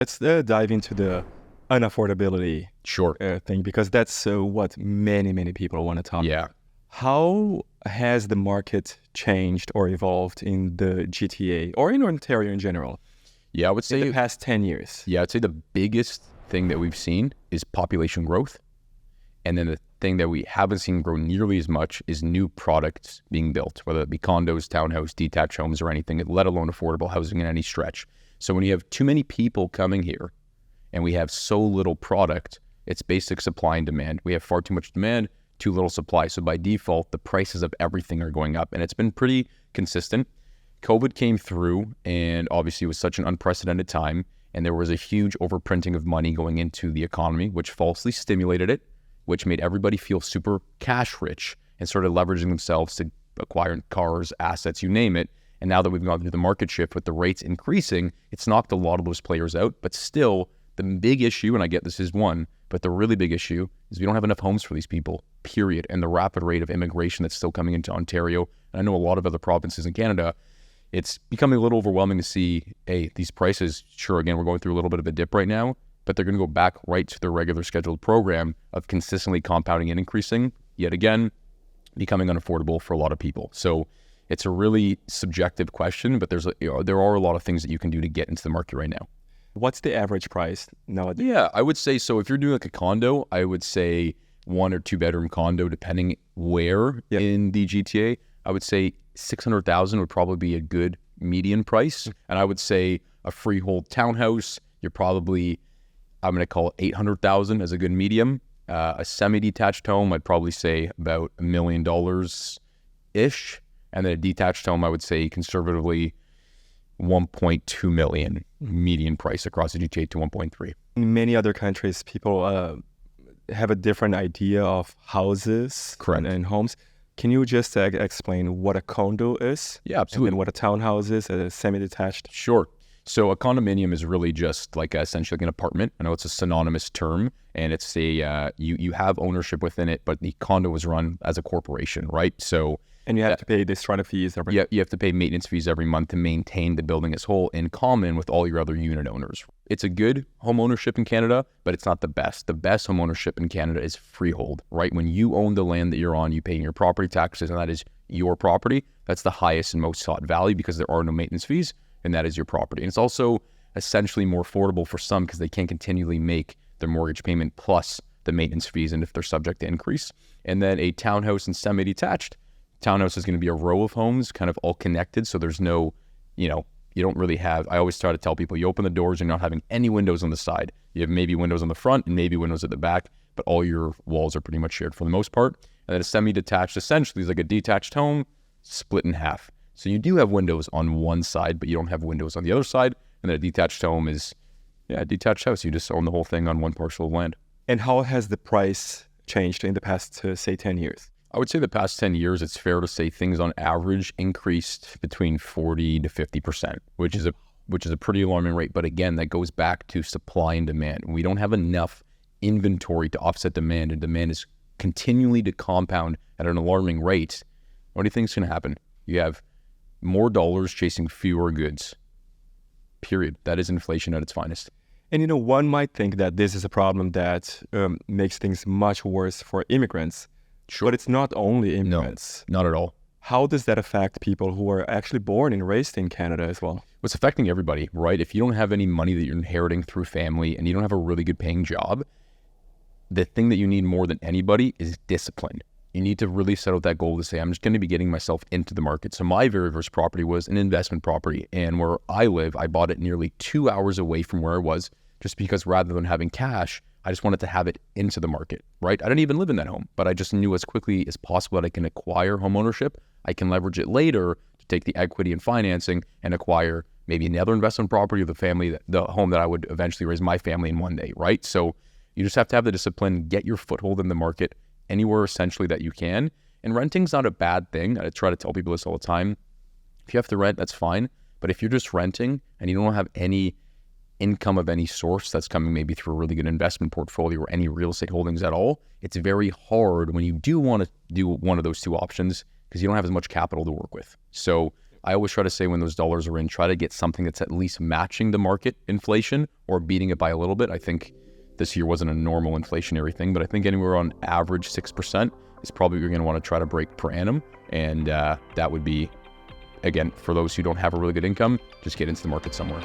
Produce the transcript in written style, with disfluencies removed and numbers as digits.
Let's dive into the unaffordability Sure. thing because that's what many people want to talk Yeah. about. How has the market changed or evolved in the GTA or in Ontario in general Yeah, I would in the say, past 10 years? yeah, I'd say the biggest thing that we've seen is population growth. And then the thing that we haven't seen grow nearly as much is new products being built, whether it be condos, townhouse, detached homes, or anything, let alone affordable housing in any stretch. So when you have too many people coming here and we have so little product, it's basic supply and demand. We have far too much demand, too little supply. So by default, the prices of everything are going up, and it's been pretty consistent. COVID came through, and obviously it was such an unprecedented time, and there was a huge overprinting of money going into the economy, which falsely stimulated it, which made everybody feel super cash rich and started leveraging themselves to acquire cars, assets, you name it. And now that we've gone through the market shift with the rates increasing, it's knocked a lot of those players out. But still, the big issue, and I get this is one, but the really big issue is we don't have enough homes for these people, period. And the rapid rate of immigration that's still coming into Ontario, and I know a lot of other provinces in Canada, it's becoming a little overwhelming to see, hey, these prices, sure, again, we're going through a little bit of a dip right now, but they're going to go back right to their regular scheduled program of consistently compounding and increasing, yet again, becoming unaffordable for a lot of people. So it's a really subjective question, but there are a lot of things that you can do to get into the market right now. What's the average price nowadays? Yeah, I would say, so if you're doing like a condo, I would say 1 or 2 bedroom condo, depending where in the GTA, I would say 600,000 would probably be a good median price. And I would say a freehold townhouse, you're probably, I'm going to call it 800,000 as a good medium. A semi-detached home, I'd probably say about $1 million-ish. And then a detached home, I would say conservatively 1.2 million median price across the GTA to 1.3. In many other countries, people have a different idea of houses and homes. Can you just explain what a condo is? Yeah, absolutely. And then what a townhouse is, a semi-detached? Sure. So a condominium is really just like essentially like an apartment. I know it's a synonymous term, and it's a you have ownership within it, but the condo is run as a corporation, right? So and you have to pay these rent fees every month. You have to pay maintenance fees every month to maintain the building as whole in common with all your other unit owners. It's a good home ownership in Canada, but it's not the best. The best home ownership in Canada is freehold, right? When you own the land that you're on, you pay your property taxes, and that is your property. That's the highest and most sought value because there are no maintenance fees, and that is your property. And it's also essentially more affordable for some because they can't continually make their mortgage payment plus the maintenance fees, and if they're subject to increase. And then a townhouse and semi-detached. Townhouse is going to be a row of homes, kind of all connected. So there's no, you don't really have, I always try to tell people, you open the doors, you're not having any windows on the side. You have maybe windows on the front and maybe windows at the back, but all your walls are pretty much shared for the most part. And then a semi-detached essentially is like a detached home split in half. So you do have windows on one side, but you don't have windows on the other side. And then a detached home is, a detached house. You just own the whole thing on one parcel of land. And how has the price changed in the past, say, 10 years? I would say the past 10 years, it's fair to say things on average increased between 40 to 50%, which is a pretty alarming rate. But again, that goes back to supply and demand. We don't have enough inventory to offset demand, and demand is continually to compound at an alarming rate. What do you think is going to happen? You have more dollars chasing fewer goods, period. That is inflation at its finest. And, one might think that this is a problem that makes things much worse for immigrants. Sure. But it's not only immigrants. No, not at all. How does that affect people who are actually born and raised in Canada as well? It's affecting everybody, right? If you don't have any money that you're inheriting through family and you don't have a really good paying job, the thing that you need more than anybody is discipline. You need to really set out that goal to say, I'm just going to be getting myself into the market. So my very first property was an investment property. And where I live, I bought it nearly 2 hours away from where I was, just because rather than having cash, I just wanted to have it into the market, right? I didn't even live in that home, but I just knew as quickly as possible that I can acquire home ownership. I can leverage it later to take the equity and financing and acquire maybe another investment property of the home that I would eventually raise my family in one day, right? So you just have to have the discipline, get your foothold in the market anywhere essentially that you can. And renting's not a bad thing. I try to tell people this all the time. If you have to rent, that's fine. But if you're just renting and you don't have any income of any source that's coming maybe through a really good investment portfolio or any real estate holdings at all, it's very hard when you do want to do one of those two options because you don't have as much capital to work with. So I always try to say when those dollars are in, try to get something that's at least matching the market inflation or beating it by a little bit. I think this year wasn't a normal inflationary thing, but I think anywhere on average 6% is probably what you're going to want to try to break per annum. And that would be, again, for those who don't have a really good income, just get into the market somewhere.